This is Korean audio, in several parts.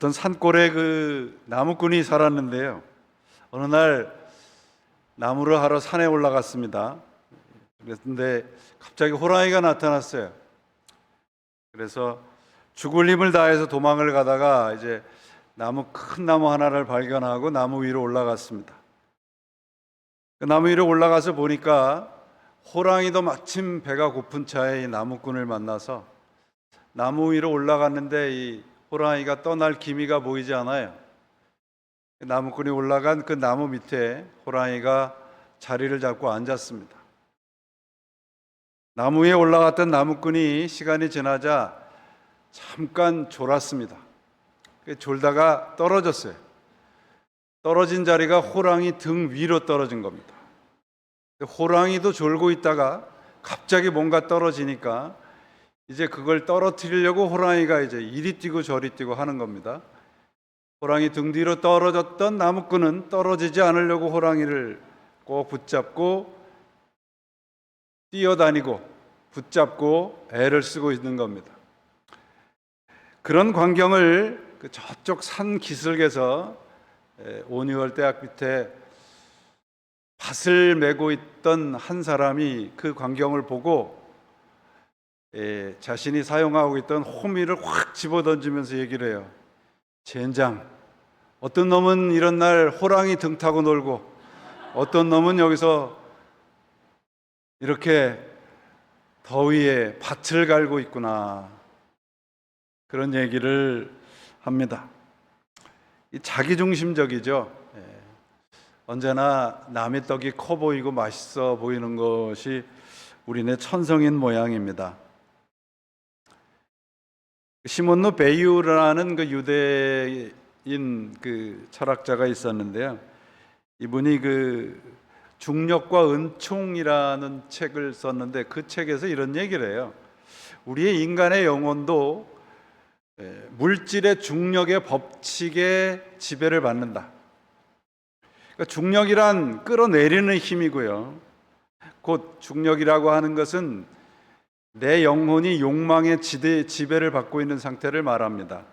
어떤 산골에 그 나무꾼이 살았는데요. 어느 날 나무를 하러 산에 올라갔습니다. 그랬는데 갑자기 호랑이가 나타났어요. 그래서 죽을 힘을 다해서 도망을 가다가 이제 큰 나무 하나를 발견하고 나무 위로 올라갔습니다. 그 나무 위로 올라가서 보니까 호랑이도 마침 배가 고픈 차에 이 나무꾼을 만나서 나무 위로 올라갔는데 이 호랑이가 떠날 기미가 보이지 않아요. 나무꾼이 올라간 그 나무 밑에 호랑이가 자리를 잡고 앉았습니다. 나무 위에 올라갔던 나무꾼이 시간이 지나자 잠깐 졸았습니다. 졸다가 떨어졌어요. 떨어진 자리가 호랑이 등 위로 떨어진 겁니다. 호랑이도 졸고 있다가 갑자기 뭔가 떨어지니까 이제 그걸 떨어뜨리려고 호랑이가 이제 이리 뛰고 저리 뛰고 하는 겁니다. 호랑이 등 뒤로 떨어졌던 나무꾼은 떨어지지 않으려고 호랑이를 꼭 붙잡고 뛰어다니고 붙잡고 애를 쓰고 있는 겁니다. 그런 광경을 저쪽 산 기슭에서 온유월대학 밑에 밭을 메고 있던 한 사람이 그 광경을 보고 자신이 사용하고 있던 호미를 확 집어던지면서 얘기를 해요. 젠장, 어떤 놈은 이런 날 호랑이 등 타고 놀고 어떤 놈은 여기서 이렇게 더위에 밭을 갈고 있구나, 그런 얘기를 합니다. 자기중심적이죠. 언제나 남의 떡이 커 보이고 맛있어 보이는 것이 우리네 천성인 모양입니다. 시몬노 베이유라는 그 유대인 그 철학자가 있었는데요. 이분이 그 중력과 은총이라는 책을 썼는데 그 책에서 이런 얘기를 해요. 우리의 인간의 영혼도 물질의 중력의 법칙에 지배를 받는다. 그러니까 중력이란 끌어내리는 힘이고요. 곧 중력이라고 하는 것은 내 영혼이 욕망의 지배를 받고 있는 상태를 말합니다.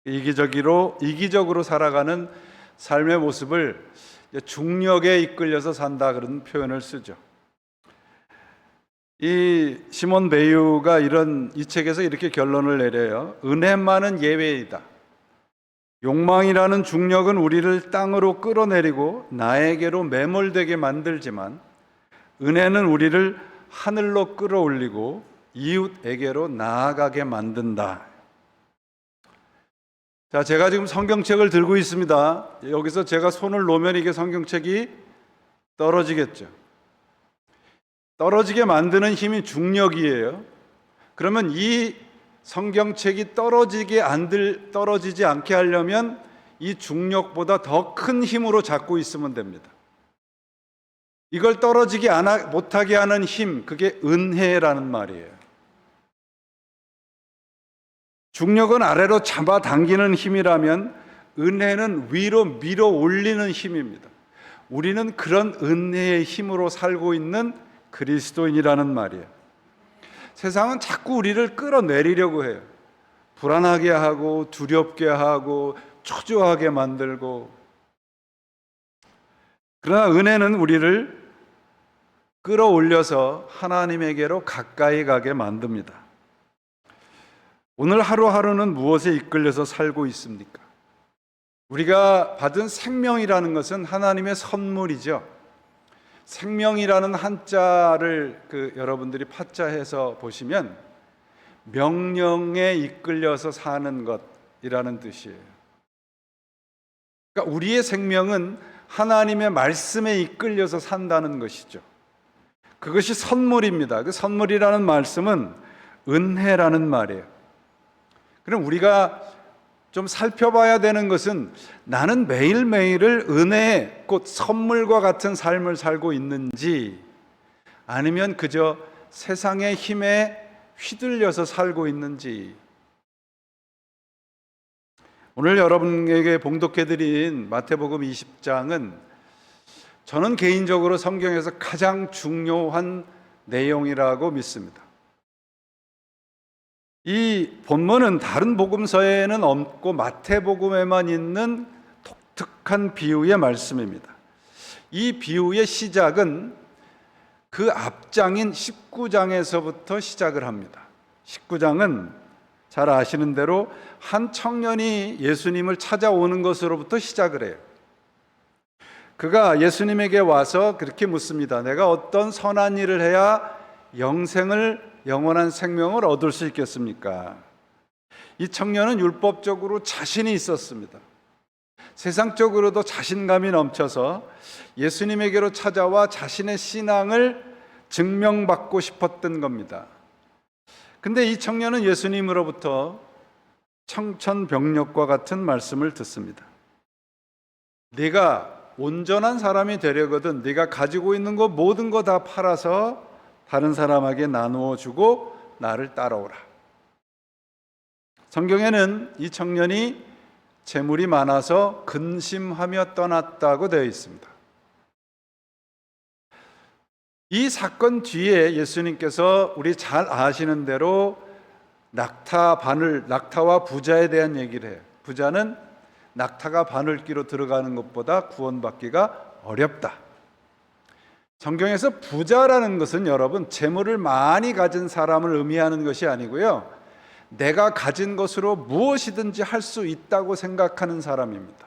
이기적으로 살아가는 삶의 모습을 중력에 이끌려서 산다, 그런 표현을 쓰죠. 이 시몬 베이유가 이 책에서 이렇게 결론을 내려요. 은혜만은 예외이다. 욕망이라는 중력은 우리를 땅으로 끌어내리고 나에게로 매몰되게 만들지만 은혜는 우리를 하늘로 끌어올리고 이웃에게로 나아가게 만든다. 자, 제가 지금 성경책을 들고 있습니다. 여기서 제가 손을 놓으면 이게 성경책이 떨어지겠죠. 떨어지게 만드는 힘이 중력이에요. 그러면 이 성경책이 떨어지지 않게 하려면 이 중력보다 더 큰 힘으로 잡고 있으면 됩니다. 이걸 떨어지게 못하게 하는 힘, 그게 은혜라는 말이에요. 중력은 아래로 잡아당기는 힘이라면 은혜는 위로 밀어 올리는 힘입니다. 우리는 그런 은혜의 힘으로 살고 있는 그리스도인이라는 말이에요. 세상은 자꾸 우리를 끌어내리려고 해요. 불안하게 하고 두렵게 하고 초조하게 만들고. 그러나 은혜는 우리를 끌어올려서 하나님에게로 가까이 가게 만듭니다. 오늘 하루하루는 무엇에 이끌려서 살고 있습니까? 우리가 받은 생명이라는 것은 하나님의 선물이죠. 생명이라는 한자를 여러분들이 파자해서 보시면 명령에 이끌려서 사는 것이라는 뜻이에요. 그러니까 우리의 생명은 하나님의 말씀에 이끌려서 산다는 것이죠. 그것이 선물입니다. 그 선물이라는 말씀은 은혜라는 말이에요. 그럼 우리가 좀 살펴봐야 되는 것은 나는 매일매일을 은혜, 곧 선물과 같은 삶을 살고 있는지, 아니면 그저 세상의 힘에 휘둘려서 살고 있는지. 오늘 여러분에게 봉독해드린 마태복음 20장은 저는 개인적으로 성경에서 가장 중요한 내용이라고 믿습니다. 이 본문은 다른 복음서에는 없고 마태복음에만 있는 독특한 비유의 말씀입니다. 이 비유의 시작은 그 앞장인 19장에서부터 시작을 합니다. 19장은 잘 아시는 대로 한 청년이 예수님을 찾아오는 것으로부터 시작을 해요. 그가 예수님에게 와서 그렇게 묻습니다. 내가 어떤 선한 일을 해야 영원한 생명을 얻을 수 있겠습니까? 이 청년은 율법적으로 자신이 있었습니다. 세상적으로도 자신감이 넘쳐서 예수님에게로 찾아와 자신의 신앙을 증명받고 싶었던 겁니다. 근데 이 청년은 예수님으로부터 청천벽력과 같은 말씀을 듣습니다. 네가 온전한 사람이 되려거든 네가 가지고 있는 것 모든 거 다 팔아서 다른 사람에게 나누어 주고 나를 따라오라. 성경에는 이 청년이 재물이 많아서 근심하며 떠났다고 되어 있습니다. 이 사건 뒤에 예수님께서 우리 잘 아시는 대로 낙타와 부자에 대한 얘기를 해요. 부자는 낙타가 바늘기로 들어가는 것보다 구원받기가 어렵다. 성경에서 부자라는 것은 여러분 재물을 많이 가진 사람을 의미하는 것이 아니고요, 내가 가진 것으로 무엇이든지 할 수 있다고 생각하는 사람입니다.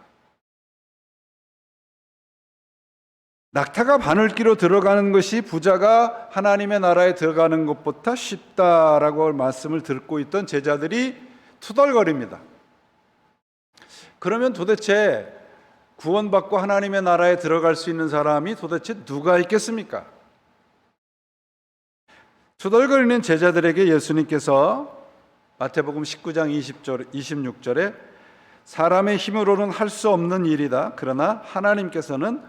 낙타가 바늘기로 들어가는 것이 부자가 하나님의 나라에 들어가는 것보다 쉽다라고 말씀을 듣고 있던 제자들이 투덜거립니다. 그러면 도대체 구원받고 하나님의 나라에 들어갈 수 있는 사람이 도대체 누가 있겠습니까? 투덜거리는 제자들에게 예수님께서 마태복음 19장 26절에 사람의 힘으로는 할 수 없는 일이다. 그러나 하나님께서는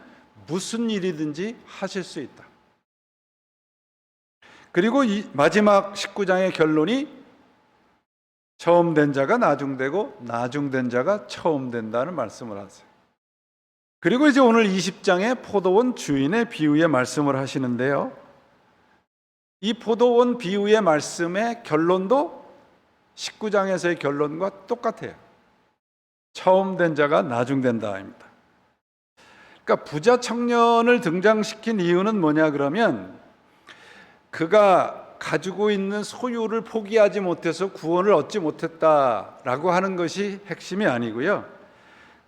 무슨 일이든지 하실 수 있다. 그리고 이 마지막 19장의 결론이 처음 된 자가 나중되고 나중된 자가 처음 된다는 말씀을 하세요. 그리고 이제 오늘 20장에 포도원 주인의 비유의 말씀을 하시는데요, 이 포도원 비유의 말씀의 결론도 19장에서의 결론과 똑같아요. 처음 된 자가 나중된다입니다. 그러니까 부자 청년을 등장시킨 이유는 뭐냐 그러면, 그가 가지고 있는 소유를 포기하지 못해서 구원을 얻지 못했다라고 하는 것이 핵심이 아니고요,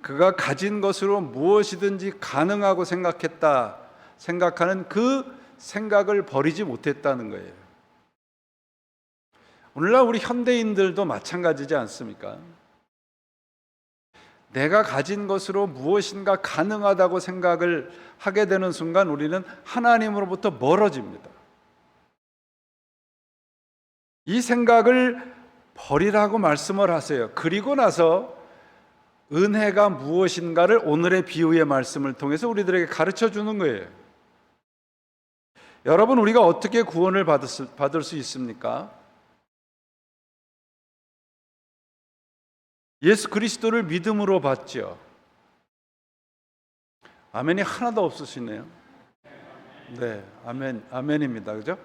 그가 가진 것으로 무엇이든지 가능하고 생각하는 그 생각을 버리지 못했다는 거예요. 오늘날 우리 현대인들도 마찬가지지 않습니까? 내가 가진 것으로 무엇인가 가능하다고 생각을 하게 되는 순간 우리는 하나님으로부터 멀어집니다. 이 생각을 버리라고 말씀을 하세요. 그리고 나서 은혜가 무엇인가를 오늘의 비유의 말씀을 통해서 우리들에게 가르쳐 주는 거예요. 여러분, 우리가 어떻게 구원을 받을 수 있습니까? 예수 그리스도를 믿음으로 받죠. 아멘이 하나도 없으시네요. 네, 아멘입니다. 그죠?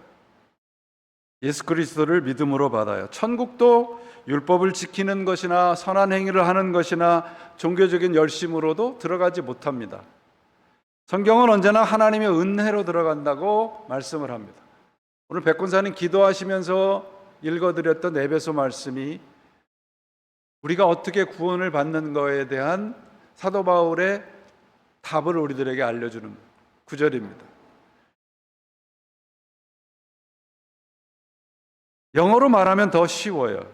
예수 그리스도를 믿음으로 받아요. 천국도 율법을 지키는 것이나 선한 행위를 하는 것이나 종교적인 열심으로도 들어가지 못합니다. 성경은 언제나 하나님의 은혜로 들어간다고 말씀을 합니다. 오늘 백군사님 기도하시면서 읽어드렸던 에베소 말씀이 우리가 어떻게 구원을 받는 거에 대한 사도 바울의 답을 우리들에게 알려주는 구절입니다. 영어로 말하면 더 쉬워요.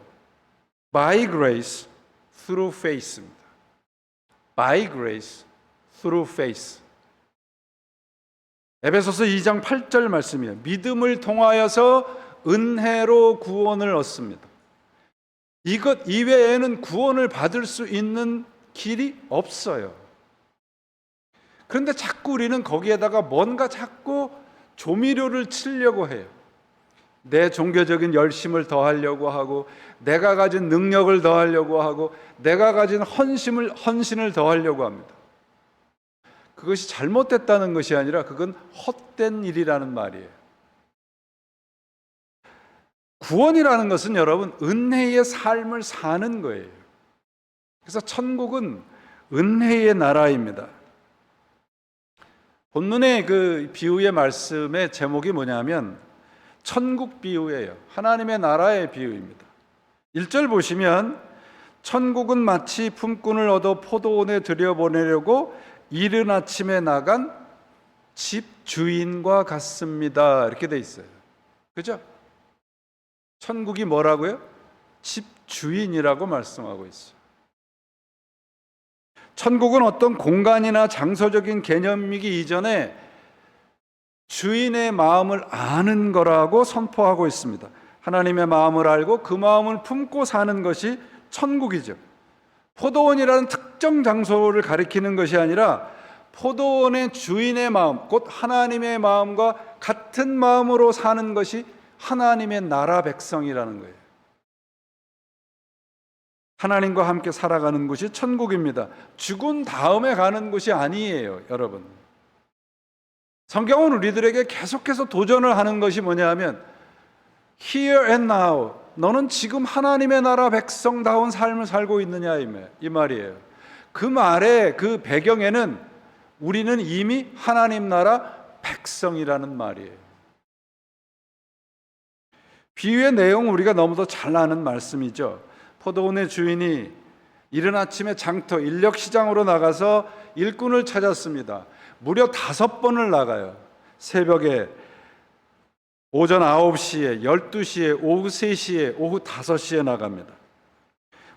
By grace through faith입니다. By grace through faith. 에베소서 2장 8절 말씀이에요. 믿음을 통하여서 은혜로 구원을 얻습니다. 이것 이외에는 구원을 받을 수 있는 길이 없어요. 그런데 자꾸 우리는 거기에다가 뭔가 자꾸 조미료를 치려고 해요. 내 종교적인 열심을 더하려고 하고, 내가 가진 능력을 더하려고 하고, 내가 가진 헌신을 더하려고 합니다. 그것이 잘못됐다는 것이 아니라 그건 헛된 일이라는 말이에요. 구원이라는 것은 여러분 은혜의 삶을 사는 거예요. 그래서 천국은 은혜의 나라입니다. 본문의 그 비유의 말씀의 제목이 뭐냐면 천국 비유예요. 하나님의 나라의 비유입니다. 1절 보시면 천국은 마치 품꾼을 얻어 포도원에 들여보내려고 이른 아침에 나간 집 주인과 같습니다. 이렇게 돼 있어요. 그죠? 천국이 뭐라고요? 집 주인이라고 말씀하고 있어요. 천국은 어떤 공간이나 장소적인 개념이기 이전에 주인의 마음을 아는 거라고 선포하고 있습니다. 하나님의 마음을 알고 그 마음을 품고 사는 것이 천국이죠. 포도원이라는 특정 장소를 가리키는 것이 아니라 포도원의 주인의 마음, 곧 하나님의 마음과 같은 마음으로 사는 것이 하나님의 나라 백성이라는 거예요. 하나님과 함께 살아가는 곳이 천국입니다. 죽은 다음에 가는 곳이 아니에요, 여러분. 성경은 우리들에게 계속해서 도전을 하는 것이 뭐냐 하면 Here and now, 너는 지금 하나님의 나라 백성다운 삶을 살고 있느냐 이 말이에요. 그 말의 그 배경에는 우리는 이미 하나님 나라 백성이라는 말이에요. 비유의 내용 우리가 너무도 잘 아는 말씀이죠. 포도원의 주인이 이른 아침에 장터 인력시장으로 나가서 일꾼을 찾았습니다. 무려 5번을 나가요. 새벽에, 오전 9시에, 12시에, 오후 3시에, 오후 5시에 나갑니다.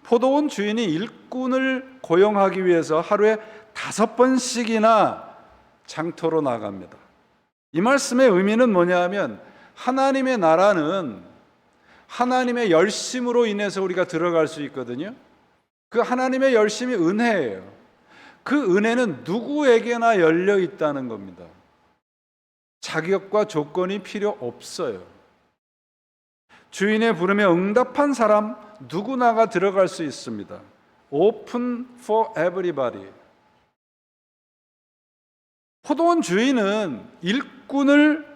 포도원 주인이 일꾼을 고용하기 위해서 하루에 5번씩이나 장터로 나갑니다. 이 말씀의 의미는 뭐냐 하면 하나님의 나라는 하나님의 열심으로 인해서 우리가 들어갈 수 있거든요. 그 하나님의 열심이 은혜예요. 그 은혜는 누구에게나 열려 있다는 겁니다. 자격과 조건이 필요 없어요. 주인의 부름에 응답한 사람 누구나가 들어갈 수 있습니다. Open for everybody. 포도원 주인은 일꾼을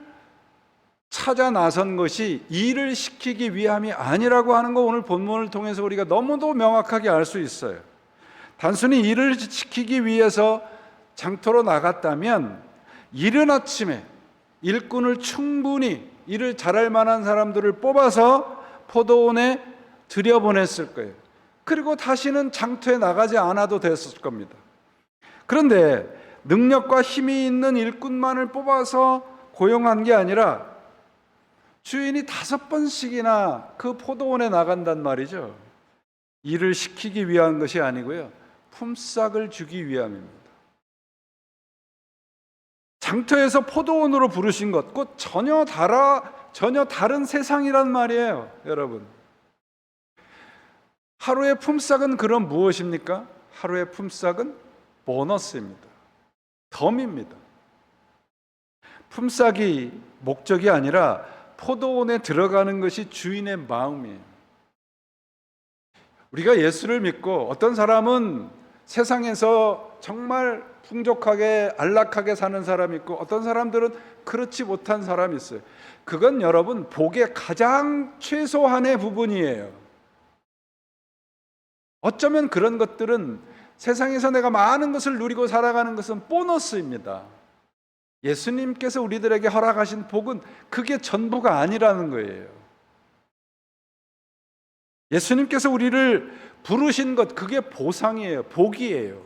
찾아 나선 것이 일을 시키기 위함이 아니라고 하는 거 오늘 본문을 통해서 우리가 너무도 명확하게 알 수 있어요. 단순히 일을 시키기 위해서 장터로 나갔다면 이른 아침에 일꾼을 충분히 일을 잘할 만한 사람들을 뽑아서 포도원에 들여보냈을 거예요. 그리고 다시는 장터에 나가지 않아도 됐을 겁니다. 그런데 능력과 힘이 있는 일꾼만을 뽑아서 고용한 게 아니라 주인이 5번씩이나 그 포도원에 나간단 말이죠. 일을 시키기 위한 것이 아니고요, 품삯을 주기 위함입니다. 장터에서 포도원으로 부르신 것, 곧 전혀 다른 세상이란 말이에요, 여러분. 하루의 품삯은 그럼 무엇입니까? 하루의 품삯은 보너스입니다. 덤입니다. 품삯이 목적이 아니라 포도원에 들어가는 것이 주인의 마음이에요. 우리가 예수를 믿고 어떤 사람은 세상에서 정말 풍족하게 안락하게 사는 사람이 있고 어떤 사람들은 그렇지 못한 사람이 있어요. 그건 여러분 복의 가장 최소한의 부분이에요. 어쩌면 그런 것들은 세상에서 내가 많은 것을 누리고 살아가는 것은 보너스입니다. 예수님께서 우리들에게 허락하신 복은 그게 전부가 아니라는 거예요. 예수님께서 우리를 부르신 것, 그게 보상이에요. 복이에요.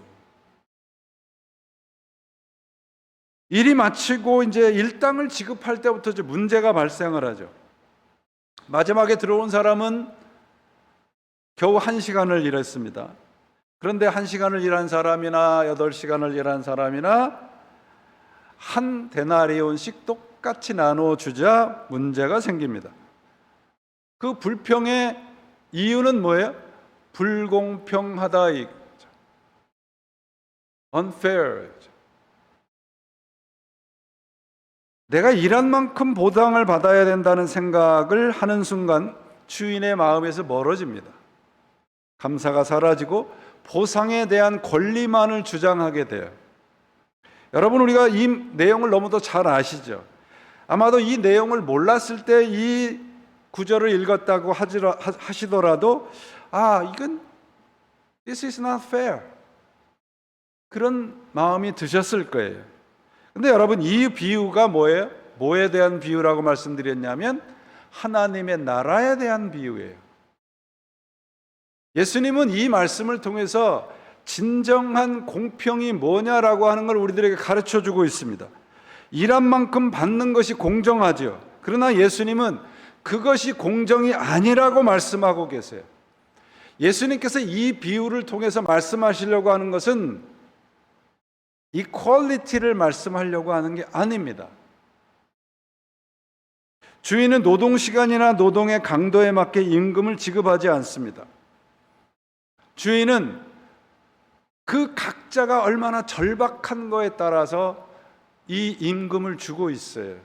일이 마치고 이제 일당을 지급할 때부터 이제 문제가 발생을 하죠. 마지막에 들어온 사람은 겨우 1시간을 일했습니다. 그런데 1시간을 일한 사람이나 8시간을 일한 사람이나 한 데나리온씩 똑같이 나눠주자 문제가 생깁니다. 그 불평의 이유는 뭐예요? 불공평하다, unfair. 내가 일한 만큼 보상을 받아야 된다는 생각을 하는 순간 주인의 마음에서 멀어집니다. 감사가 사라지고 보상에 대한 권리만을 주장하게 돼요. 여러분, 우리가 이 내용을 너무도 잘 아시죠? 아마도 이 내용을 몰랐을 때 이 구절을 읽었다고 하시더라도 이건 This is not fair, 그런 마음이 드셨을 거예요. 근데 여러분, 이 비유가 뭐예요? 뭐에 대한 비유라고 말씀드렸냐면 하나님의 나라에 대한 비유예요. 예수님은 이 말씀을 통해서 진정한 공평이 뭐냐라고 하는 걸 우리들에게 가르쳐 주고 있습니다. 일한 만큼 받는 것이 공정하죠. 그러나 예수님은 그것이 공정이 아니라고 말씀하고 계세요. 예수님께서 이 비유를 통해서 말씀하시려고 하는 것은 이퀄리티를 말씀하려고 하는 게 아닙니다. 주인은 노동시간이나 노동의 강도에 맞게 임금을 지급하지 않습니다. 주인은 그 각자가 얼마나 절박한 거에 따라서 이 임금을 주고 있어요.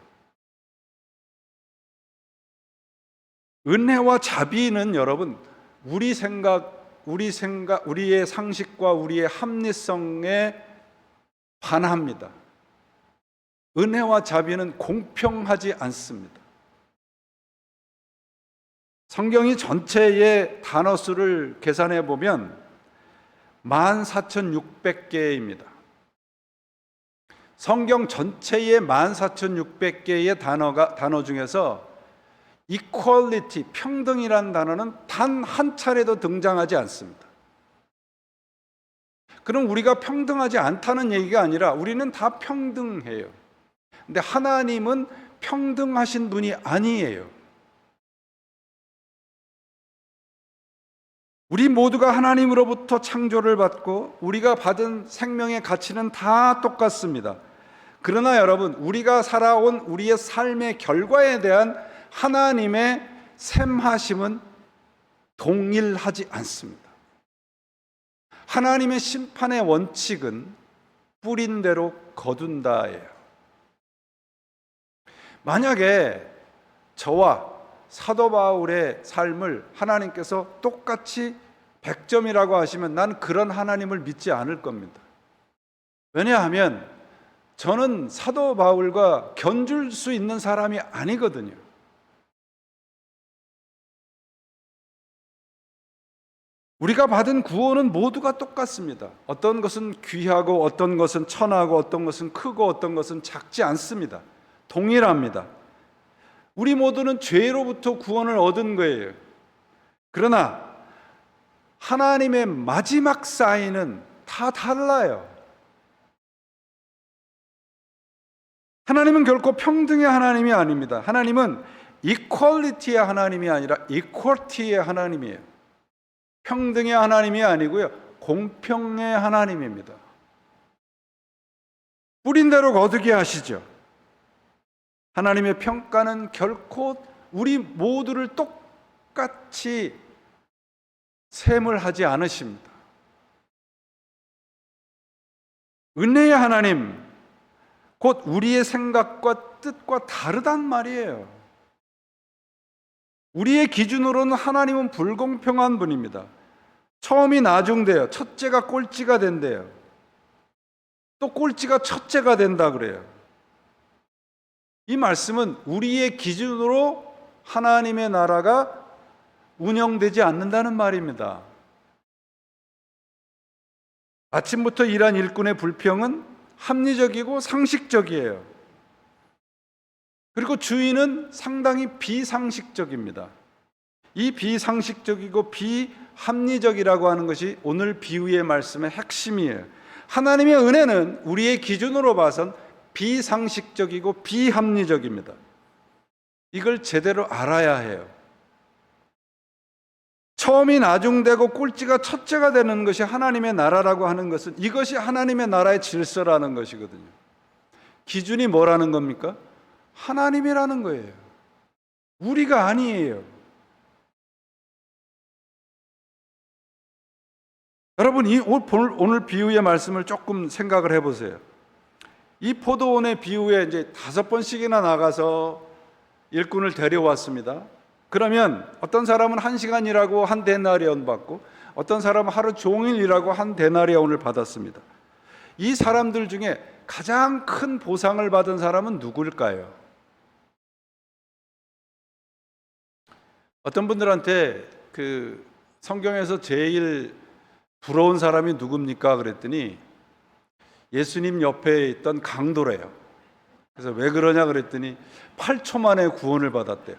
은혜와 자비는 여러분, 우리의 상식과 우리의 합리성에 반합니다. 은혜와 자비는 공평하지 않습니다. 성경이 전체의 단어 수를 계산해 보면 14,600개입니다. 성경 전체의 14,600개의 단어 중에서 equality, 평등이라는 단어는 단 한 차례도 등장하지 않습니다. 그럼 우리가 평등하지 않다는 얘기가 아니라 우리는 다 평등해요. 근데 하나님은 평등하신 분이 아니에요. 우리 모두가 하나님으로부터 창조를 받고 우리가 받은 생명의 가치는 다 똑같습니다. 그러나 여러분, 우리가 살아온 우리의 삶의 결과에 대한 하나님의 셈하심은 동일하지 않습니다. 하나님의 심판의 원칙은 뿌린 대로 거둔다예요. 만약에 저와 사도 바울의 삶을 하나님께서 똑같이 100점이라고 하시면 난 그런 하나님을 믿지 않을 겁니다. 왜냐하면 저는 사도 바울과 견줄 수 있는 사람이 아니거든요. 우리가 받은 구원은 모두가 똑같습니다. 어떤 것은 귀하고 어떤 것은 천하고 어떤 것은 크고 어떤 것은 작지 않습니다. 동일합니다. 우리 모두는 죄로부터 구원을 얻은 거예요. 그러나 하나님의 마지막 사인은 다 달라요. 하나님은 결코 평등의 하나님이 아닙니다. 하나님은 이퀄리티의 하나님이 아니라 이퀄티의 하나님이에요. 평등의 하나님이 아니고요, 공평의 하나님입니다. 뿌린 대로 거두게 하시죠. 하나님의 평가는 결코 우리 모두를 똑같이 셈을 하지 않으십니다. 은혜의 하나님, 곧 우리의 생각과 뜻과 다르단 말이에요. 우리의 기준으로는 하나님은 불공평한 분입니다. 처음이 나중돼요. 첫째가 꼴찌가 된대요. 또 꼴찌가 첫째가 된다 그래요. 이 말씀은 우리의 기준으로 하나님의 나라가 운영되지 않는다는 말입니다. 아침부터 일한 일꾼의 불평은 합리적이고 상식적이에요. 그리고 주인은 상당히 비상식적입니다. 이 비상식적이고 비합리적이라고 하는 것이 오늘 비유의 말씀의 핵심이에요. 하나님의 은혜는 우리의 기준으로 봐선 비상식적이고 비합리적입니다. 이걸 제대로 알아야 해요. 처음이 나중되고 꼴찌가 첫째가 되는 것이 하나님의 나라라고 하는 것은 이것이 하나님의 나라의 질서라는 것이거든요. 기준이 뭐라는 겁니까? 하나님이라는 거예요. 우리가 아니에요. 여러분, 오늘 비유의 말씀을 조금 생각을 해보세요. 이 포도원의 비유에 이제 5번씩이나 나가서 일꾼을 데려왔습니다. 그러면 어떤 사람은 1시간 일하고 한 데나리온 받고, 어떤 사람은 하루 종일 일하고 한 데나리온을 받았습니다. 이 사람들 중에 가장 큰 보상을 받은 사람은 누구일까요? 어떤 분들한테 성경에서 제일 부러운 사람이 누굽니까? 그랬더니 예수님 옆에 있던 강도래요. 그래서 왜 그러냐 그랬더니 8초 만에 구원을 받았대요.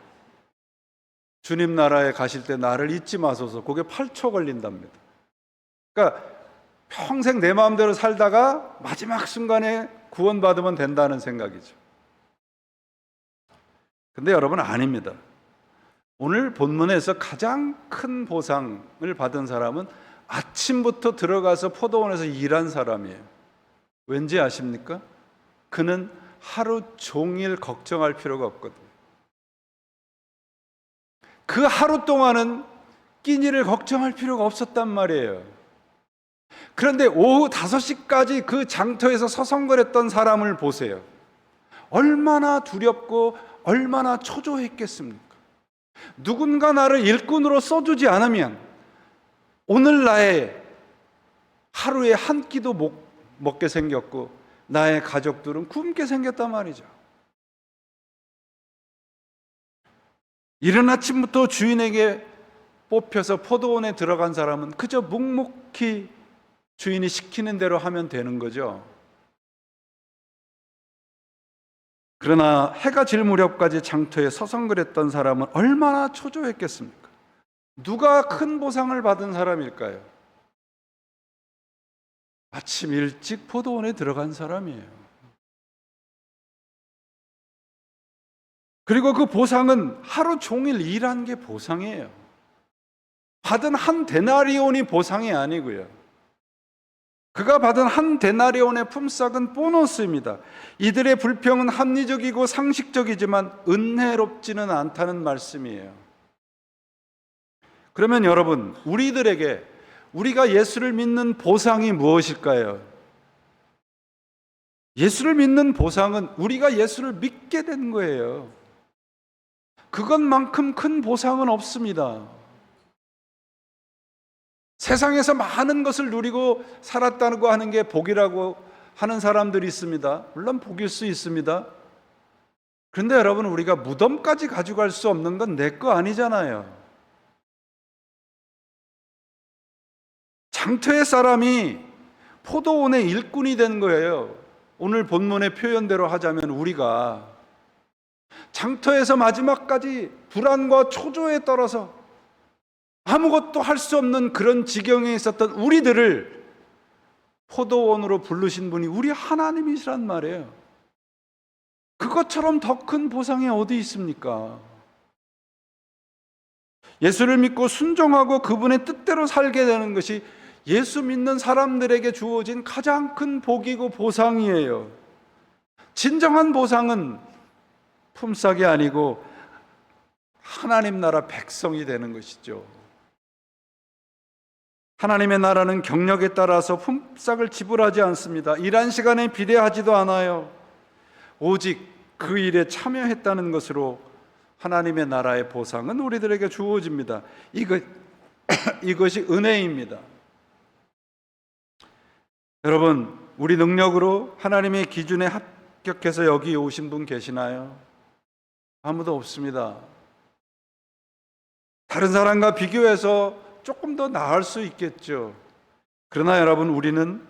주님 나라에 가실 때 나를 잊지 마소서. 그게 8초 걸린답니다. 그러니까 평생 내 마음대로 살다가 마지막 순간에 구원받으면 된다는 생각이죠. 근데 여러분, 아닙니다. 오늘 본문에서 가장 큰 보상을 받은 사람은 아침부터 들어가서 포도원에서 일한 사람이에요. 왠지 아십니까? 그는 하루 종일 걱정할 필요가 없거든요. 그 하루 동안은 끼니를 걱정할 필요가 없었단 말이에요. 그런데 오후 5시까지 그 장터에서 서성거렸던 사람을 보세요. 얼마나 두렵고 얼마나 초조했겠습니까? 누군가 나를 일꾼으로 써주지 않으면 오늘 나의 하루에 한 끼도 먹게 생겼고 나의 가족들은 굶게 생겼단 말이죠. 이른 아침부터 주인에게 뽑혀서 포도원에 들어간 사람은 그저 묵묵히 주인이 시키는 대로 하면 되는 거죠. 그러나 해가 질 무렵까지 장터에 서성거렸던 사람은 얼마나 초조했겠습니까? 누가 큰 보상을 받은 사람일까요? 아침 일찍 포도원에 들어간 사람이에요. 그리고 그 보상은 하루 종일 일한 게 보상이에요. 받은 한 데나리온이 보상이 아니고요. 그가 받은 한 데나리온의 품삯은 보너스입니다. 이들의 불평은 합리적이고 상식적이지만 은혜롭지는 않다는 말씀이에요. 그러면 여러분, 우리가 예수를 믿는 보상이 무엇일까요? 예수를 믿는 보상은 우리가 예수를 믿게 된 거예요. 그것만큼 큰 보상은 없습니다. 세상에서 많은 것을 누리고 살았다고 하는 게 복이라고 하는 사람들이 있습니다. 물론 복일 수 있습니다. 그런데 여러분, 우리가 무덤까지 가져갈 수 없는 건 내 거 아니잖아요. 장터의 사람이 포도원의 일꾼이 된 거예요. 오늘 본문의 표현대로 하자면 우리가 장터에서 마지막까지 불안과 초조에 떨어서 아무것도 할 수 없는 그런 지경에 있었던 우리들을 포도원으로 부르신 분이 우리 하나님이시란 말이에요. 그것처럼 더 큰 보상이 어디 있습니까? 예수를 믿고 순종하고 그분의 뜻대로 살게 되는 것이 예수 믿는 사람들에게 주어진 가장 큰 복이고 보상이에요. 진정한 보상은 품삯이 아니고 하나님 나라 백성이 되는 것이죠. 하나님의 나라는 경력에 따라서 품삯을 지불하지 않습니다. 일한 시간에 비례하지도 않아요. 오직 그 일에 참여했다는 것으로 하나님의 나라의 보상은 우리들에게 주어집니다. 이것이 은혜입니다. 여러분, 우리 능력으로 하나님의 기준에 합격해서 여기 오신 분 계시나요? 아무도 없습니다. 다른 사람과 비교해서 조금 더 나을 수 있겠죠. 그러나 여러분, 우리는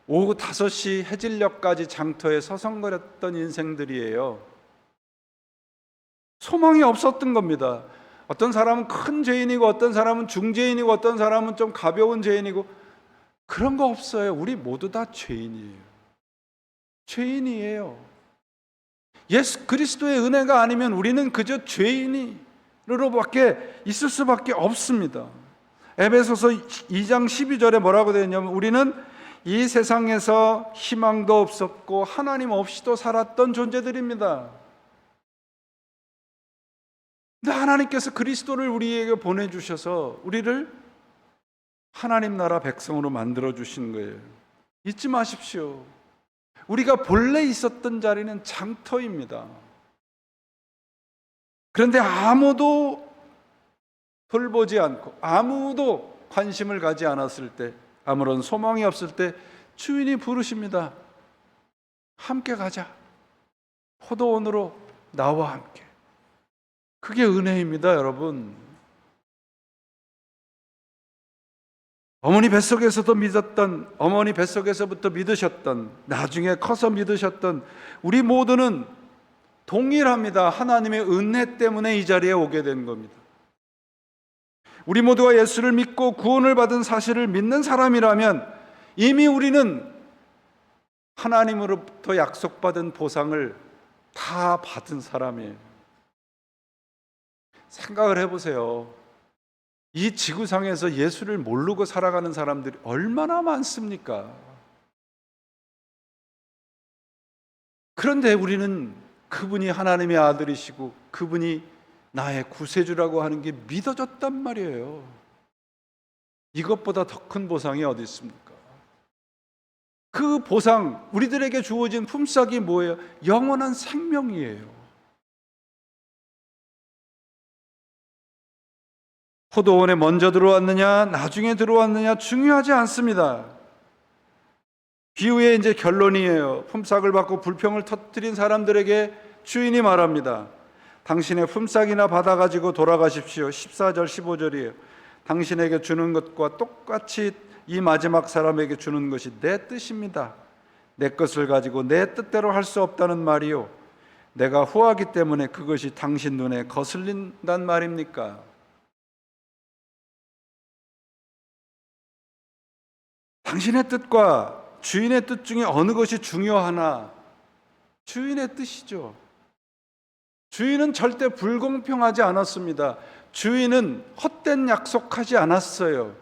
오후 5시 해질녘까지 장터에 서성거렸던 인생들이에요. 소망이 없었던 겁니다. 어떤 사람은 큰 죄인이고 어떤 사람은 중죄인이고 어떤 사람은 좀 가벼운 죄인이고 그런 거 없어요. 우리 모두 다 죄인이에요. 죄인이에요. 예수 그리스도의 은혜가 아니면 우리는 그저 죄인으로밖에 있을 수밖에 없습니다. 에베소서 2장 12절에 뭐라고 되어 있냐면 우리는 이 세상에서 희망도 없었고 하나님 없이도 살았던 존재들입니다. 근데 하나님께서 그리스도를 우리에게 보내주셔서 우리를 하나님 나라 백성으로 만들어 주신 거예요. 잊지 마십시오. 우리가 본래 있었던 자리는 장터입니다. 그런데 아무도 돌보지 않고 아무도 관심을 가지 않았을 때, 아무런 소망이 없을 때 주인이 부르십니다. 함께 가자. 포도원으로 나와 함께. 그게 은혜입니다, 여러분. 어머니 뱃속에서도 믿었던, 어머니 뱃속에서부터 믿으셨던, 나중에 커서 믿으셨던 우리 모두는 동일합니다. 하나님의 은혜 때문에 이 자리에 오게 된 겁니다. 우리 모두가 예수를 믿고 구원을 받은 사실을 믿는 사람이라면 이미 우리는 하나님으로부터 약속받은 보상을 다 받은 사람이에요. 생각을 해보세요. 이 지구상에서 예수를 모르고 살아가는 사람들이 얼마나 많습니까? 그런데 우리는 그분이 하나님의 아들이시고 그분이 나의 구세주라고 하는 게 믿어졌단 말이에요. 이것보다 더 큰 보상이 어디 있습니까? 그 보상, 우리들에게 주어진 품삯이 뭐예요? 영원한 생명이에요. 포도원에 먼저 들어왔느냐, 나중에 들어왔느냐 중요하지 않습니다. 비유의 이제 결론이에요. 품삯을 받고 불평을 터뜨린 사람들에게 주인이 말합니다. 당신의 품삯이나 받아가지고 돌아가십시오. 14절 15절이에요. 당신에게 주는 것과 똑같이 이 마지막 사람에게 주는 것이 내 뜻입니다. 내 것을 가지고 내 뜻대로 할 수 없다는 말이요, 내가 후하기 때문에 그것이 당신 눈에 거슬린단 말입니까? 당신의 뜻과 주인의 뜻 중에 어느 것이 중요하나? 주인의 뜻이죠. 주인은 절대 불공평하지 않았습니다. 주인은 헛된 약속하지 않았어요.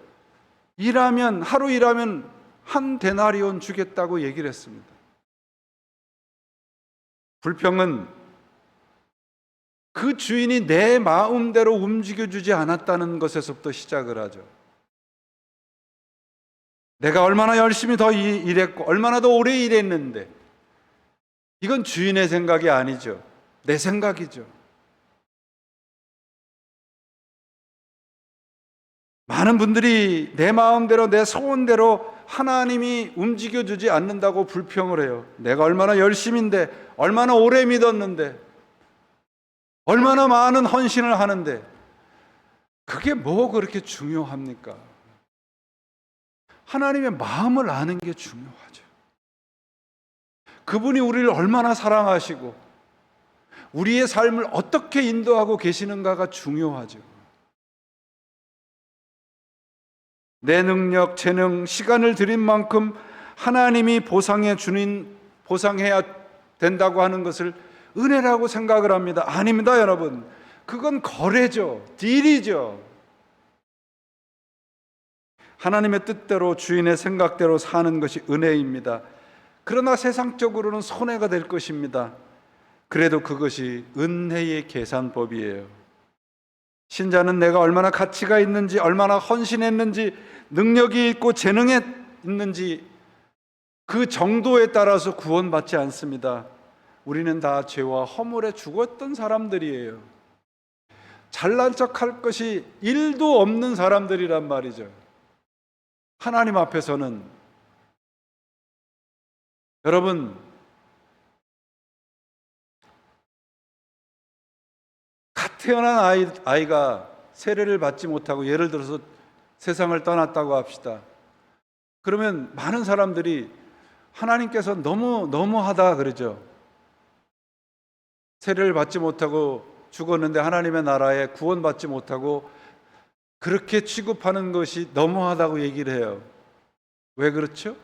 하루 일하면 한 데나리온 주겠다고 얘기를 했습니다. 불평은 그 주인이 내 마음대로 움직여주지 않았다는 것에서부터 시작을 하죠. 내가 얼마나 열심히 더 일했고 얼마나 더 오래 일했는데, 이건 주인의 생각이 아니죠. 내 생각이죠. 많은 분들이 내 마음대로 내 소원대로 하나님이 움직여주지 않는다고 불평을 해요. 내가 얼마나 열심인데, 얼마나 오래 믿었는데, 얼마나 많은 헌신을 하는데 그게 뭐 그렇게 중요합니까? 하나님의 마음을 아는 게 중요하죠. 그분이 우리를 얼마나 사랑하시고 우리의 삶을 어떻게 인도하고 계시는가가 중요하죠. 내 능력, 재능, 시간을 들인 만큼 하나님이 보상해야 된다고 하는 것을 은혜라고 생각을 합니다. 아닙니다, 여러분. 그건 거래죠. 딜이죠. 하나님의 뜻대로 주인의 생각대로 사는 것이 은혜입니다. 그러나 세상적으로는 손해가 될 것입니다. 그래도 그것이 은혜의 계산법이에요. 신자는 내가 얼마나 가치가 있는지, 얼마나 헌신했는지, 능력이 있고 재능이 있는지 그 정도에 따라서 구원받지 않습니다. 우리는 다 죄와 허물에 죽었던 사람들이에요. 잘난 척할 것이 1도 없는 사람들이란 말이죠. 하나님 앞에서는 여러분, 갓 태어난 아이가 세례를 받지 못하고 예를 들어서 세상을 떠났다고 합시다. 그러면 많은 사람들이 하나님께서 너무하다 그러죠. 세례를 받지 못하고 죽었는데 하나님의 나라에 구원받지 못하고 그렇게 취급하는 것이 너무하다고 얘기를 해요. 왜 그렇죠?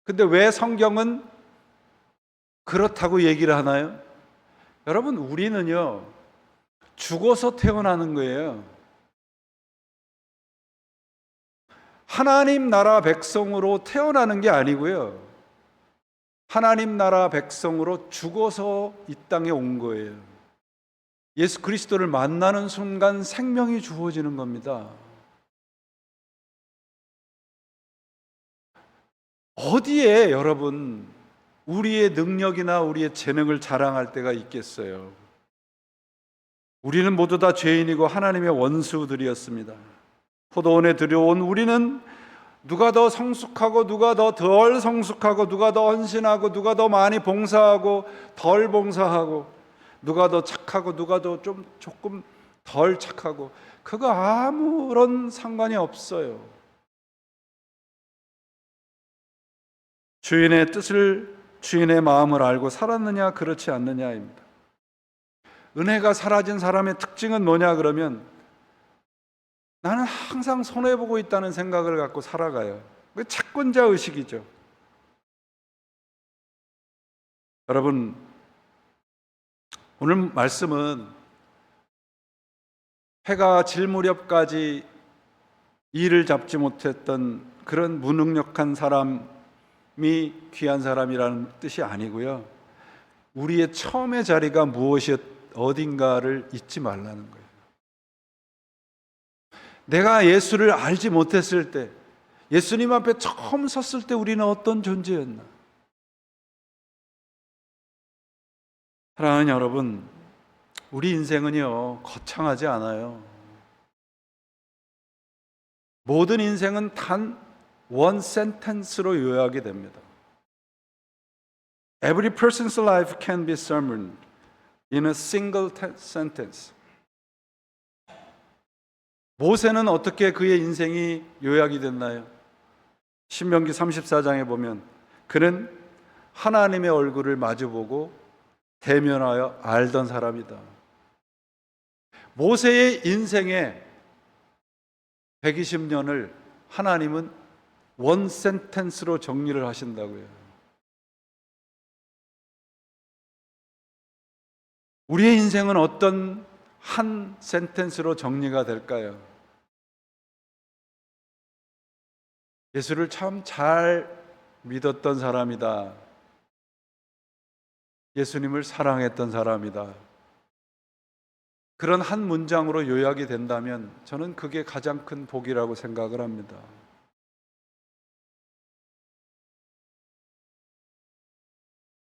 근데 왜 성경은 그렇다고 얘기를 하나요? 여러분, 우리는요, 죽어서 태어나는 거예요. 하나님 나라 백성으로 태어나는 게 아니고요, 하나님 나라 백성으로 죽어서 이 땅에 온 거예요. 예수 그리스도를 만나는 순간 생명이 주어지는 겁니다. 어디에 여러분 우리의 능력이나 우리의 재능을 자랑할 때가 있겠어요? 우리는 모두 다 죄인이고 하나님의 원수들이었습니다. 포도원에 들여온 우리는 누가 더 성숙하고 누가 더 덜 성숙하고 누가 더 헌신하고 누가 더 많이 봉사하고 덜 봉사하고 누가 더 착하고 누가 더 조금 덜 착하고 그거 아무런 상관이 없어요. 주인의 뜻을, 주인의 마음을 알고 살았느냐 그렇지 않느냐입니다. 은혜가 사라진 사람의 특징은 뭐냐 그러면 나는 항상 손해보고 있다는 생각을 갖고 살아가요. 그 채권자 의식이죠. 여러분, 오늘 말씀은 해가 질 무렵까지 일을 잡지 못했던 그런 무능력한 사람이 귀한 사람이라는 뜻이 아니고요. 우리의 처음의 자리가 무엇이 어딘가를 잊지 말라는 거예요. 내가 예수를 알지 못했을 때, 예수님 앞에 처음 섰을 때 우리는 어떤 존재였나? 사랑하는 여러분, 우리 인생은요, 거창하지 않아요. 모든 인생은 단 원 센텐스로 요약이 됩니다. Every person's life can be summed in a single sentence. 모세는 어떻게 그의 인생이 요약이 됐나요? 신명기 34장에 보면 그는 하나님의 얼굴을 마주보고 대면하여 알던 사람이다. 모세의 인생의 120년을 하나님은 원 센텐스로 정리를 하신다고요. 우리의 인생은 어떤 한 센텐스로 정리가 될까요? 예수를 참 잘 믿었던 사람이다. 예수님을 사랑했던 사람이다. 그런 한 문장으로 요약이 된다면 저는 그게 가장 큰 복이라고 생각을 합니다.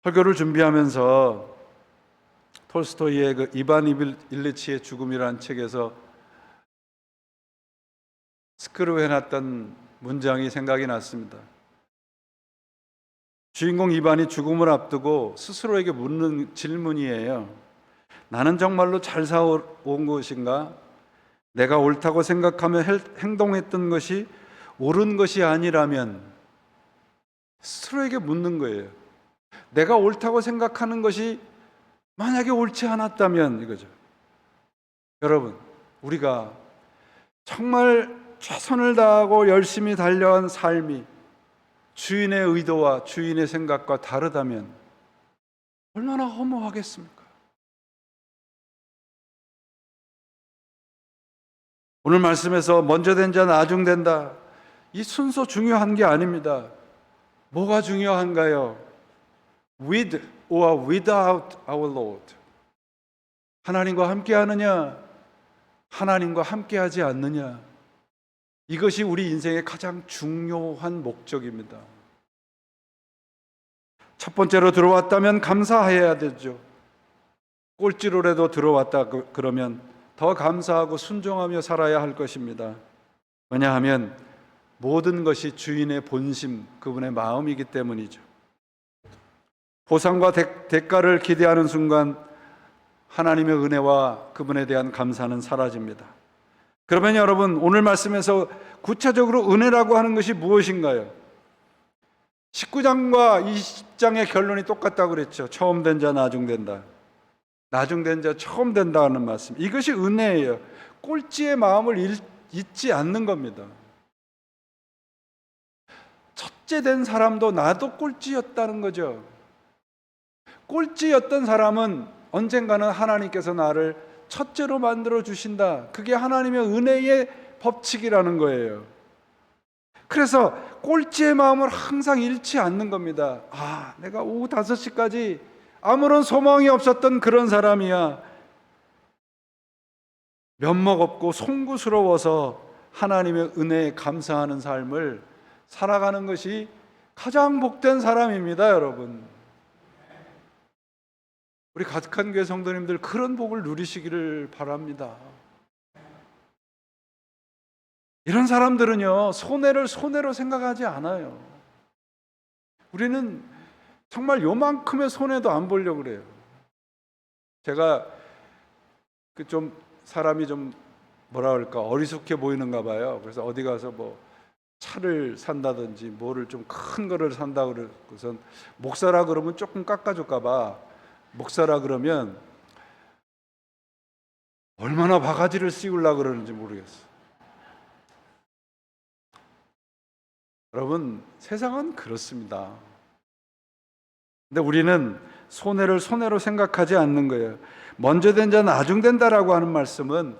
설교를 준비하면서 톨스토이의 그 이반 일리치의 죽음이라는 책에서 스크로 해놨던 문장이 생각이 났습니다. 주인공 이반이 죽음을 앞두고 스스로에게 묻는 질문이에요. 나는 정말로 잘 살아온 것인가? 내가 옳다고 생각하며 행동했던 것이 옳은 것이 아니라면, 스스로에게 묻는 거예요. 내가 옳다고 생각하는 것이 만약에 옳지 않았다면 이거죠. 여러분, 우리가 정말 최선을 다하고 열심히 달려온 삶이 주인의 의도와 주인의 생각과 다르다면 얼마나 허무하겠습니까? 오늘 말씀에서 먼저 된 자 나중 된다, 이 순서 중요한 게 아닙니다. 뭐가 중요한가요? With or without our Lord. 하나님과 함께 하느냐, 하나님과 함께 하지 않느냐, 이것이 우리 인생의 가장 중요한 목적입니다. 첫 번째로 들어왔다면 감사해야 되죠. 꼴찌로라도 들어왔다 그러면 더 감사하고 순종하며 살아야 할 것입니다. 왜냐하면 모든 것이 주인의 본심, 그분의 마음이기 때문이죠. 보상과 대가를 기대하는 순간 하나님의 은혜와 그분에 대한 감사는 사라집니다. 그러면 여러분, 오늘 말씀에서 구체적으로 은혜라고 하는 것이 무엇인가요? 19장과 20장의 결론이 똑같다고 그랬죠. 처음 된 자 나중 된다, 나중 된 자 처음 된다는 말씀. 이것이 은혜예요. 꼴찌의 마음을 잊지 않는 겁니다. 첫째 된 사람도 나도 꼴찌였다는 거죠. 꼴찌였던 사람은 언젠가는 하나님께서 나를 첫째로 만들어 주신다. 그게 하나님의 은혜의 법칙이라는 거예요. 그래서 꼴찌의 마음을 항상 잃지 않는 겁니다. 내가 오후 5시까지 아무런 소망이 없었던 그런 사람이야. 면목 없고 송구스러워서 하나님의 은혜에 감사하는 삶을 살아가는 것이 가장 복된 사람입니다, 여러분. 우리 가득한 교회 성도님들 그런 복을 누리시기를 바랍니다. 이런 사람들은요, 손해를 손해로 생각하지 않아요. 우리는 정말 요만큼의 손해도 안 보려고 그래요. 제가 사람이 좀 어리숙해 보이는가 봐요. 그래서 어디 가서 차를 산다든지 뭐를 좀 큰 거를 산다 그러고선 목사라 그러면 조금 깎아줄까 봐 목사라 그러면 얼마나 바가지를 씌우려고 그러는지 모르겠어. 여러분, 세상은 그렇습니다. 근데 우리는 손해를 손해로 생각하지 않는 거예요. 먼저 된 자 나중된다라고 하는 말씀은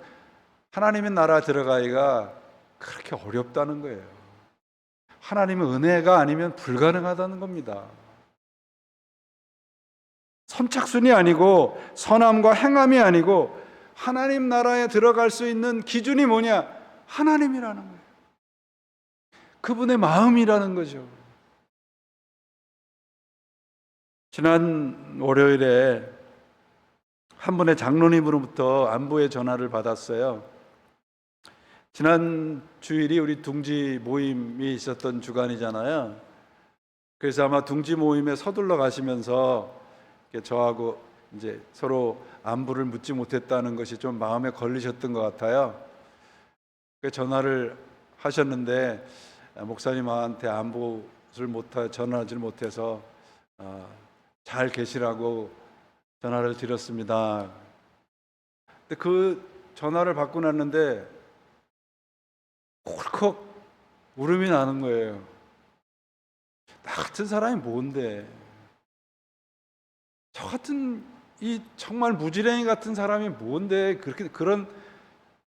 하나님의 나라 들어가기가 그렇게 어렵다는 거예요. 하나님의 은혜가 아니면 불가능하다는 겁니다. 선착순이 아니고 선함과 행함이 아니고 하나님 나라에 들어갈 수 있는 기준이 뭐냐? 하나님이라는 거예요. 그분의 마음이라는 거죠. 지난 월요일에 한 분의 장로님으로부터 안부의 전화를 받았어요. 지난 주일이 우리 둥지 모임이 있었던 주간이잖아요. 그래서 아마 둥지 모임에 서둘러 가시면서 저하고 이제 서로 안부를 묻지 못했다는 것이 좀 마음에 걸리셨던 것 같아요. 전화를 하셨는데 목사님한테 안부를 전화하지 못해서 잘 계시라고 전화를 드렸습니다. 근데 그 전화를 받고 났는데 홀컥 울음이 나는 거예요. 나 같은 사람이 뭔데, 저 같은 이 정말 무지랭이 같은 사람이 뭔데 그렇게 그런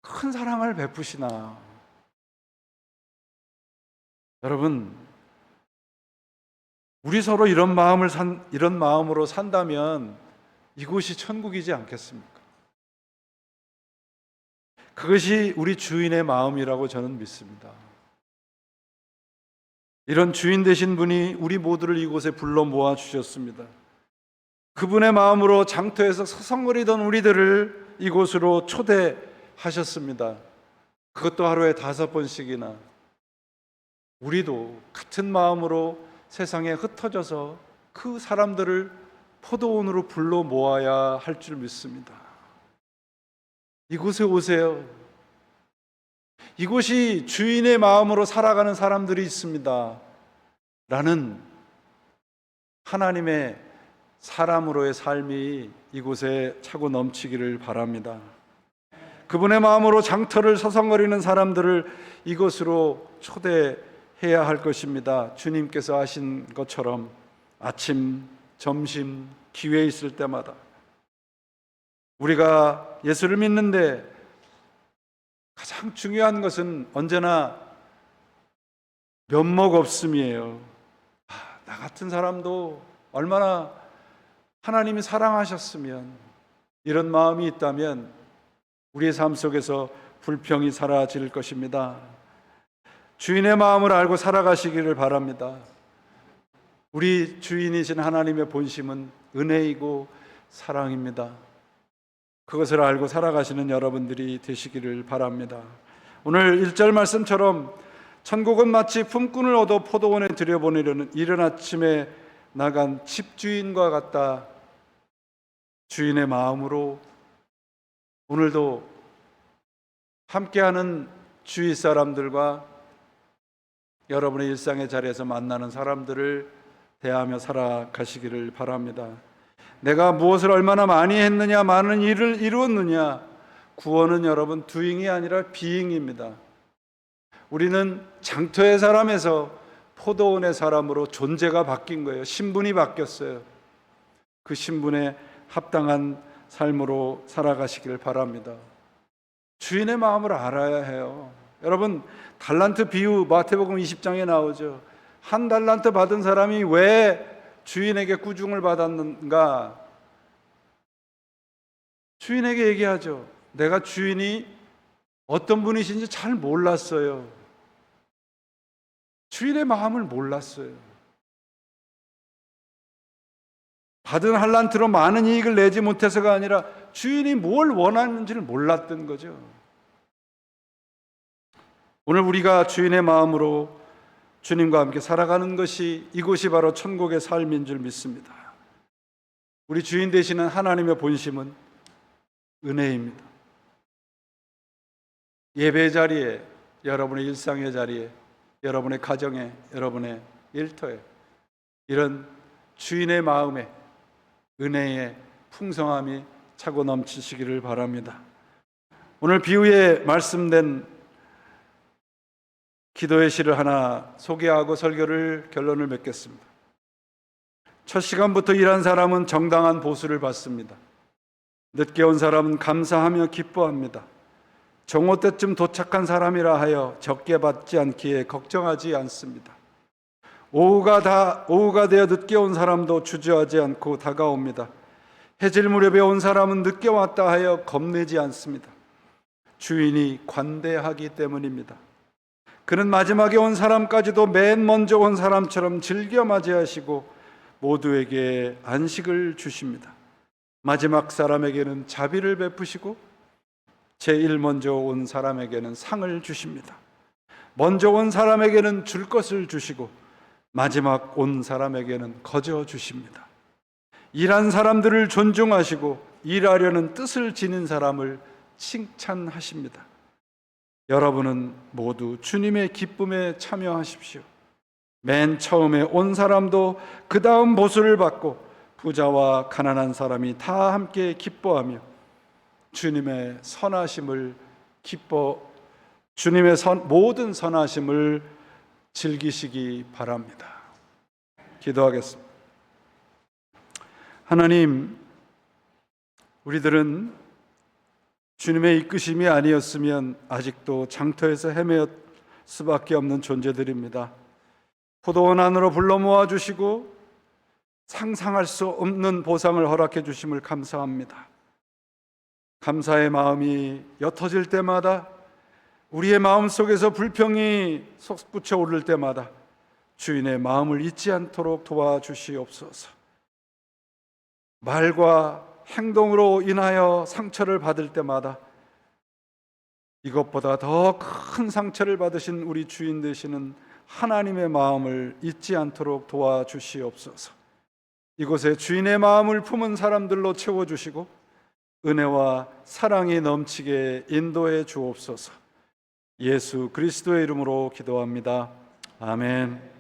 큰 사랑을 베푸시나. 여러분, 우리 서로 이런 마음으로 산다면 이곳이 천국이지 않겠습니까? 그것이 우리 주인의 마음이라고 저는 믿습니다. 이런 주인 되신 분이 우리 모두를 이곳에 불러 모아 주셨습니다. 그분의 마음으로 장터에서 서성거리던 우리들을 이곳으로 초대하셨습니다. 그것도 하루에 5번씩이나. 우리도 같은 마음으로 세상에 흩어져서 그 사람들을 포도원으로 불러 모아야 할 줄 믿습니다. 이곳에 오세요. 이곳이 주인의 마음으로 살아가는 사람들이 있습니다 라는 하나님의 사람으로의 삶이 이곳에 차고 넘치기를 바랍니다. 그분의 마음으로 장터를 서성거리는 사람들을 이곳으로 초대해야 할 것입니다. 주님께서 하신 것처럼 아침, 점심, 기회 있을 때마다 우리가 예수를 믿는데 가장 중요한 것은 언제나 면목 없음이에요. 나 같은 사람도 얼마나 하나님이 사랑하셨으면, 이런 마음이 있다면 우리의 삶 속에서 불평이 사라질 것입니다. 주인의 마음을 알고 살아가시기를 바랍니다. 우리 주인이신 하나님의 본심은 은혜이고 사랑입니다. 그것을 알고 살아가시는 여러분들이 되시기를 바랍니다. 오늘 1절 말씀처럼 천국은 마치 품꾼을 얻어 포도원에 들여보내려는 이른 아침에 나간 집주인과 같다. 주인의 마음으로 오늘도 함께하는 주위 사람들과 여러분의 일상의 자리에서 만나는 사람들을 대하며 살아가시기를 바랍니다. 내가 무엇을 얼마나 많이 했느냐, 많은 일을 이루었느냐. 구원은 여러분 doing이 아니라 being입니다. 우리는 장터의 사람에서 포도원의 사람으로 존재가 바뀐 거예요. 신분이 바뀌었어요. 그 신분에 합당한 삶으로 살아가시길 바랍니다. 주인의 마음을 알아야 해요. 여러분, 달란트 비유 마태복음 20장에 나오죠. 한 달란트 받은 사람이 왜 주인에게 꾸중을 받았는가? 주인에게 얘기하죠. 내가 주인이 어떤 분이신지 잘 몰랐어요. 주인의 마음을 몰랐어요. 받은 할란트로 많은 이익을 내지 못해서가 아니라 주인이 뭘 원하는지를 몰랐던 거죠. 오늘 우리가 주인의 마음으로 주님과 함께 살아가는 것이, 이곳이 바로 천국의 삶인 줄 믿습니다. 우리 주인 되시는 하나님의 본심은 은혜입니다. 예배 자리에, 여러분의 일상의 자리에, 여러분의 가정에, 여러분의 일터에 이런 주인의 마음에 은혜의 풍성함이 차고 넘치시기를 바랍니다. 오늘 비유에 말씀된 기도의 시를 하나 소개하고 설교를 결론을 맺겠습니다. 첫 시간부터 일한 사람은 정당한 보수를 받습니다. 늦게 온 사람은 감사하며 기뻐합니다. 정오 때쯤 도착한 사람이라 하여 적게 받지 않기에 걱정하지 않습니다. 오후가 되어 늦게 온 사람도 주저하지 않고 다가옵니다. 해질 무렵에 온 사람은 늦게 왔다 하여 겁내지 않습니다. 주인이 관대하기 때문입니다. 그는 마지막에 온 사람까지도 맨 먼저 온 사람처럼 즐겨 맞이하시고 모두에게 안식을 주십니다. 마지막 사람에게는 자비를 베푸시고 제일 먼저 온 사람에게는 상을 주십니다. 먼저 온 사람에게는 줄 것을 주시고 마지막 온 사람에게는 거저 주십니다. 일한 사람들을 존중하시고 일하려는 뜻을 지닌 사람을 칭찬하십니다. 여러분은 모두 주님의 기쁨에 참여하십시오. 맨 처음에 온 사람도 그 다음 보수를 받고 부자와 가난한 사람이 다 함께 기뻐하며 주님의 모든 선하심을 즐기시기 바랍니다. 기도하겠습니다. 하나님, 우리들은 주님의 이끄심이 아니었으면 아직도 장터에서 헤매었 수밖에 없는 존재들입니다. 포도원 안으로 불러 모아주시고 상상할 수 없는 보상을 허락해 주심을 감사합니다. 감사의 마음이 옅어질 때마다, 우리의 마음 속에서 불평이 솟구쳐 오를 때마다 주인의 마음을 잊지 않도록 도와주시옵소서. 말과 행동으로 인하여 상처를 받을 때마다 이것보다 더 큰 상처를 받으신 우리 주인 되시는 하나님의 마음을 잊지 않도록 도와주시옵소서. 이곳에 주인의 마음을 품은 사람들로 채워주시고 은혜와 사랑이 넘치게 인도해 주옵소서. 예수 그리스도의 이름으로 기도합니다. 아멘.